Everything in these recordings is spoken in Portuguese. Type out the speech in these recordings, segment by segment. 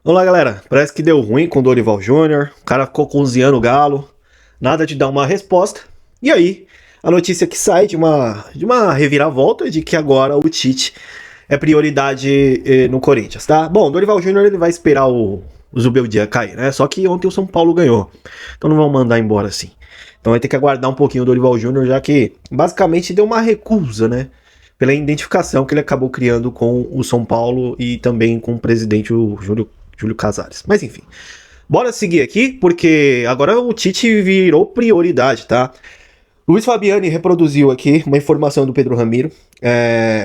Olá, galera. Parece que deu ruim com o Dorival Júnior. O cara ficou cozinhando o galo. Nada de dar uma resposta. E aí, a notícia que sai de uma reviravolta de que agora o Tite é prioridade no Corinthians, tá? Bom, o Dorival Júnior ele vai esperar o Zubeldia cair, né? Só que ontem o São Paulo ganhou. Então não vão mandar embora assim. Então vai ter que aguardar um pouquinho o Dorival Júnior, já que basicamente deu uma recusa, né? Pela identificação que ele acabou criando com o São Paulo e também com o presidente o Júlio Casares. Mas enfim, bora seguir aqui, porque agora o Tite virou prioridade, tá? Luiz Fabiani reproduziu aqui uma informação do Pedro Ramiro,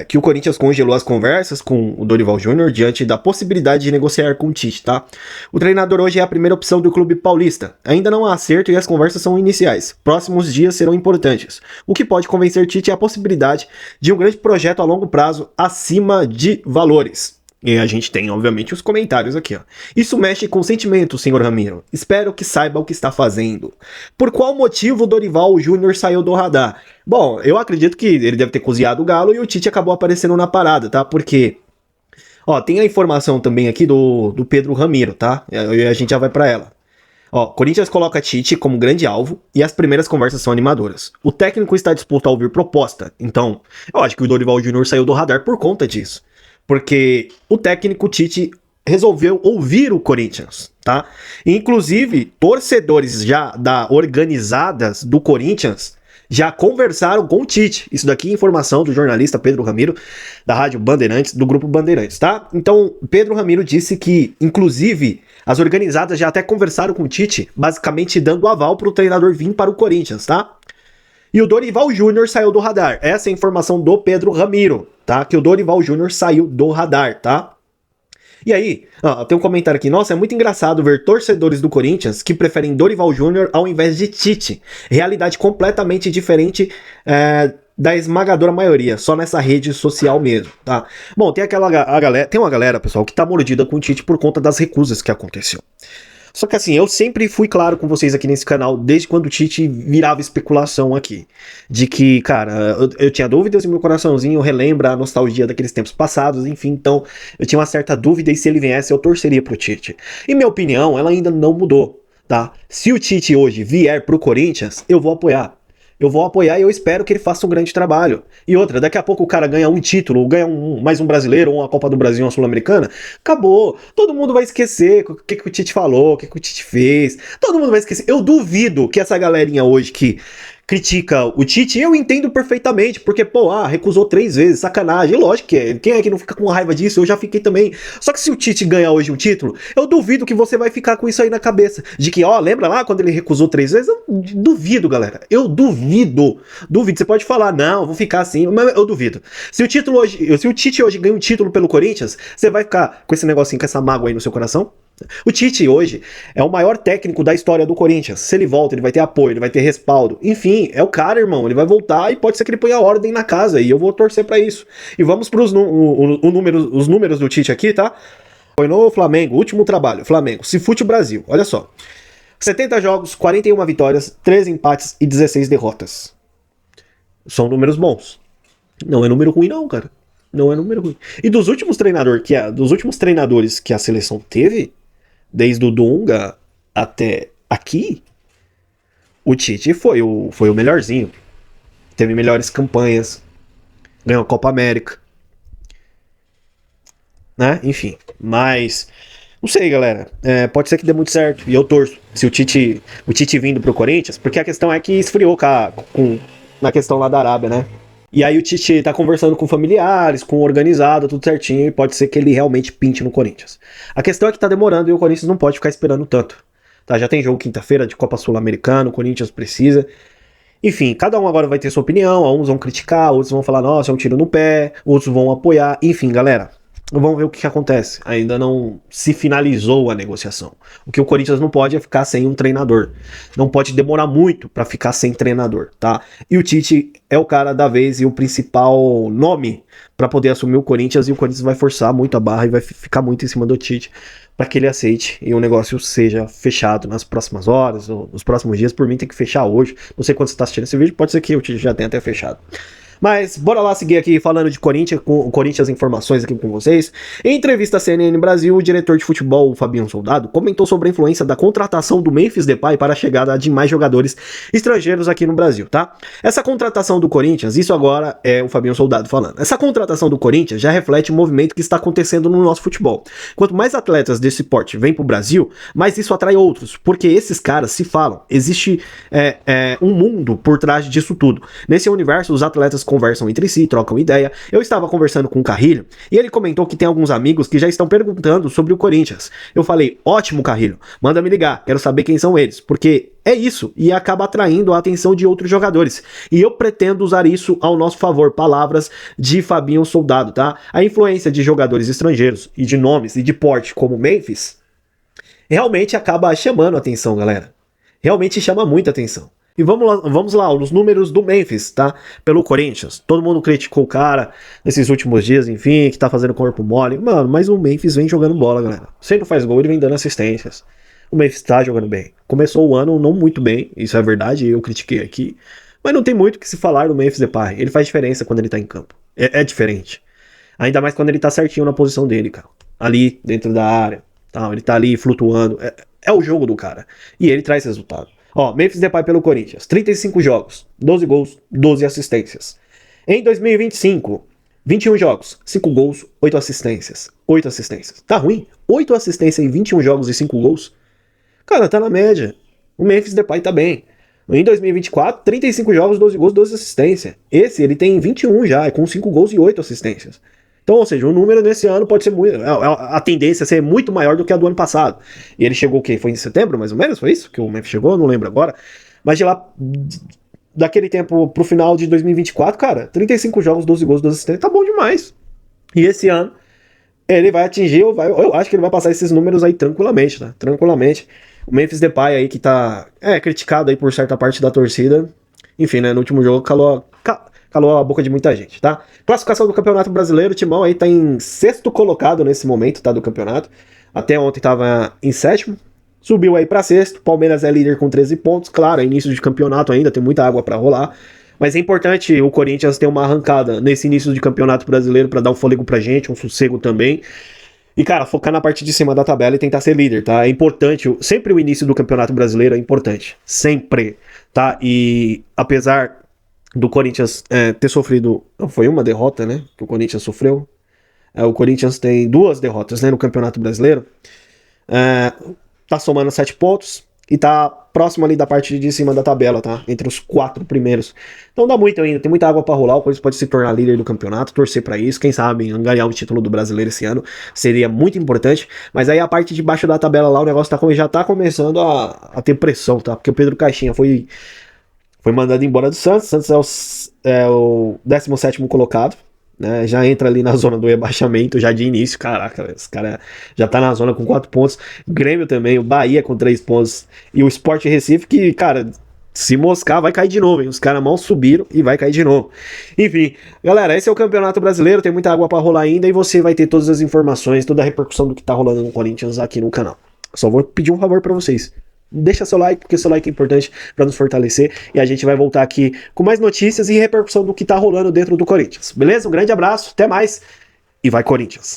que o Corinthians congelou as conversas com o Dorival Júnior diante da possibilidade de negociar com o Tite, tá? O treinador hoje é a primeira opção do clube paulista. Ainda não há acerto e as conversas são iniciais. Próximos dias serão importantes. O que pode convencer Tite é a possibilidade de um grande projeto a longo prazo acima de valores. E a gente tem, obviamente, os comentários aqui, ó. Isso mexe com o sentimento, senhor Ramiro. Espero que saiba o que está fazendo. Por qual motivo o Dorival Júnior saiu do radar? Bom, eu acredito que ele deve ter cozinhado o galo e o Tite acabou aparecendo na parada, tá? Porque, ó, tem a informação também aqui do Pedro Ramiro, tá? E a gente já vai pra ela. Ó, Corinthians coloca Tite como grande alvo e as primeiras conversas são animadoras. O técnico está disposto a ouvir proposta. Então, eu acho que o Dorival Júnior saiu do radar por conta disso. Porque o técnico Tite resolveu ouvir o Corinthians, tá? Inclusive, torcedores já organizadas do Corinthians já conversaram com o Tite. Isso daqui é informação do jornalista Pedro Ramiro, da Rádio Bandeirantes, do Grupo Bandeirantes, tá? Então, Pedro Ramiro disse que, inclusive, as organizadas já até conversaram com o Tite, basicamente dando aval para o treinador vir para o Corinthians, tá? E o Dorival Júnior saiu do radar. Essa é a informação do Pedro Ramiro, tá? Que o Dorival Júnior saiu do radar, tá? E aí, ó, tem um comentário aqui. Nossa, é muito engraçado ver torcedores do Corinthians que preferem Dorival Júnior ao invés de Tite. Realidade completamente diferente da esmagadora maioria, só nessa rede social mesmo, tá? Bom, tem tem uma galera, pessoal, que tá mordida com o Tite por conta das recusas que aconteceu. Só que assim, eu sempre fui claro com vocês aqui nesse canal, desde quando o Tite virava especulação aqui. De que, cara, eu tinha dúvidas e meu coraçãozinho relembra a nostalgia daqueles tempos passados, enfim, então eu tinha uma certa dúvida e se ele viesse eu torceria pro Tite. E minha opinião, ela ainda não mudou, tá? Se o Tite hoje vier pro Corinthians, eu vou apoiar. Eu vou apoiar e eu espero que ele faça um grande trabalho. E outra, daqui a pouco o cara ganha um título, ganha mais um brasileiro, ou uma Copa do Brasil, uma Sul-Americana, acabou. Todo mundo vai esquecer o que o Tite falou, o que o Tite fez. Todo mundo vai esquecer. Eu duvido que essa galerinha hoje que critica o Tite, eu entendo perfeitamente, porque, pô, recusou 3 vezes, sacanagem. Lógico que é. Quem é que não fica com raiva disso? Eu já fiquei também. Só que se o Tite ganhar hoje um título, eu duvido que você vai ficar com isso aí na cabeça. De que, ó, lembra lá quando ele recusou 3 vezes? Eu duvido, galera. Eu duvido. Duvido. Você pode falar, não, eu vou ficar assim, mas eu duvido. Se o Tite hoje ganha um título pelo Corinthians, você vai ficar com esse negocinho, com essa mágoa aí no seu coração? O Tite hoje é o maior técnico da história do Corinthians. Se ele volta, ele vai ter apoio, ele vai ter respaldo. Enfim, é o cara, irmão. Ele vai voltar e pode ser que ele ponha ordem na casa. E eu vou torcer pra isso. E vamos pros os números do Tite aqui, tá? Foi no Flamengo, último trabalho. Flamengo, Cifute Brasil. Olha só. 70 jogos, 41 vitórias, 13 empates e 16 derrotas. São números bons. Não é número ruim, não, cara. Não é número ruim. E dos últimos treinadores que a seleção teve, desde o Dunga até aqui, o Tite foi o melhorzinho. Teve melhores campanhas. Ganhou a Copa América. Né? Enfim. Mas, não sei, galera. Pode ser que dê muito certo. E eu torço. Se o Tite vindo pro Corinthians, porque a questão é que esfriou na questão lá da Arábia, né? E aí o Tite tá conversando com familiares, com o organizado, tudo certinho, e pode ser que ele realmente pinte no Corinthians. A questão é que tá demorando e o Corinthians não pode ficar esperando tanto. Tá? Já tem jogo quinta-feira de Copa Sul-Americana, o Corinthians precisa. Enfim, cada um agora vai ter sua opinião, uns vão criticar, outros vão falar, nossa, é um tiro no pé, outros vão apoiar, enfim, galera. Vamos ver o que acontece. Ainda não se finalizou a negociação. O que o Corinthians não pode é ficar sem um treinador. Não pode demorar muito para ficar sem treinador, tá? E o Tite é o cara da vez e o principal nome para poder assumir o Corinthians. E o Corinthians vai forçar muito a barra e vai ficar muito em cima do Tite para que ele aceite e o negócio seja fechado nas próximas horas ou nos próximos dias. Por mim tem que fechar hoje. Não sei quando você está assistindo esse vídeo, pode ser que o Tite já tenha até fechado. Mas bora lá seguir aqui falando de Corinthians, com Corinthians informações aqui com vocês. Em entrevista à CNN Brasil, o diretor de futebol, Fabinho Soldado, comentou sobre a influência da contratação do Memphis Depay para a chegada de mais jogadores estrangeiros aqui no Brasil, tá? Essa contratação do Corinthians, isso agora é o Fabinho Soldado falando. Essa contratação do Corinthians já reflete o movimento que está acontecendo no nosso futebol. Quanto mais atletas desse porte vêm pro Brasil, mais isso atrai outros, porque esses caras se falam. Existe um mundo por trás disso tudo. Nesse universo, os atletas conversam entre si, trocam ideia. Eu estava conversando com o Carrilho e ele comentou que tem alguns amigos que já estão perguntando sobre o Corinthians. Eu falei, ótimo, Carrilho, manda me ligar, quero saber quem são eles, porque é isso, e acaba atraindo a atenção de outros jogadores. E eu pretendo usar isso ao nosso favor. Palavras de Fabinho Soldado, tá? A influência de jogadores estrangeiros e de nomes e de porte como Memphis realmente acaba chamando a atenção, galera. Realmente chama muita atenção. E vamos lá, os números do Memphis, tá? Pelo Corinthians. Todo mundo criticou o cara nesses últimos dias, enfim, que tá fazendo corpo mole. Mano, mas o Memphis vem jogando bola, galera. Sempre faz gol, ele vem dando assistências. O Memphis tá jogando bem. Começou o ano não muito bem, isso é verdade, eu critiquei aqui. Mas não tem muito o que se falar do Memphis Depay. Ele faz diferença quando ele tá em campo. É diferente. Ainda mais quando ele tá certinho na posição dele, cara. Ali, dentro da área. Tá? Ele tá ali flutuando. É o jogo do cara. E ele traz resultado. Ó, Memphis Depay pelo Corinthians, 35 jogos, 12 gols, 12 assistências. Em 2025, 21 jogos, 5 gols, 8 assistências. 8 assistências. Tá ruim? 8 assistências em 21 jogos e 5 gols? Cara, tá na média. O Memphis Depay tá bem. Em 2024, 35 jogos, 12 gols, 12 assistências. Esse, ele tem 21 já, com 5 gols e 8 assistências. Então, ou seja, o número nesse ano pode ser muito... A tendência é ser muito maior do que a do ano passado. E ele chegou o quê? Foi em setembro, mais ou menos? Foi isso que o Memphis chegou? Não lembro agora. Mas de lá, daquele tempo pro final de 2024, cara, 35 jogos, 12 gols, 12 assistências, tá bom demais. E esse ano, ele vai atingir, eu acho que ele vai passar esses números aí tranquilamente, tá? Tranquilamente. O Memphis Depay aí que tá criticado aí por certa parte da torcida. Enfim, né, no último jogo calou a boca de muita gente, tá? Classificação do Campeonato Brasileiro, o Timão aí tá em sexto colocado nesse momento, tá, do campeonato. Até ontem tava em sétimo, subiu aí pra sexto. Palmeiras é líder com 13 pontos, claro, é início de campeonato ainda, tem muita água pra rolar. Mas é importante o Corinthians ter uma arrancada nesse início de Campeonato Brasileiro pra dar um fôlego pra gente, um sossego também. E, cara, focar na parte de cima da tabela e tentar ser líder, tá? É importante, sempre o início do Campeonato Brasileiro é importante, sempre, tá? E apesar do Corinthians ter sofrido, não foi uma derrota, né, que o Corinthians sofreu, o Corinthians tem 2 derrotas, né, no Campeonato Brasileiro, tá somando 7 pontos e tá próximo ali da parte de cima da tabela, tá, entre os 4 primeiros, então dá muito ainda, tem muita água pra rolar, o Corinthians pode se tornar líder do campeonato, torcer pra isso, quem sabe ganhar o título do Brasileiro esse ano, seria muito importante, mas aí a parte de baixo da tabela lá, o negócio já tá começando a ter pressão, tá, porque o Pedro Caixinha foi mandado embora do Santos. Santos é o 17º colocado, né? Já entra ali na zona do rebaixamento já de início. Caraca, esse cara já tá na zona com 4 pontos. Grêmio também, o Bahia com 3 pontos. E o Sport Recife que, cara, se moscar vai cair de novo, hein? Os caras mal subiram e vai cair de novo. Enfim, galera, esse é o Campeonato Brasileiro, tem muita água pra rolar ainda e você vai ter todas as informações, toda a repercussão do que tá rolando no Corinthians aqui no canal. Só vou pedir um favor pra vocês. Deixa seu like, porque seu like é importante para nos fortalecer. E a gente vai voltar aqui com mais notícias e repercussão do que tá rolando dentro do Corinthians. Beleza? Um grande abraço, até mais. E vai Corinthians!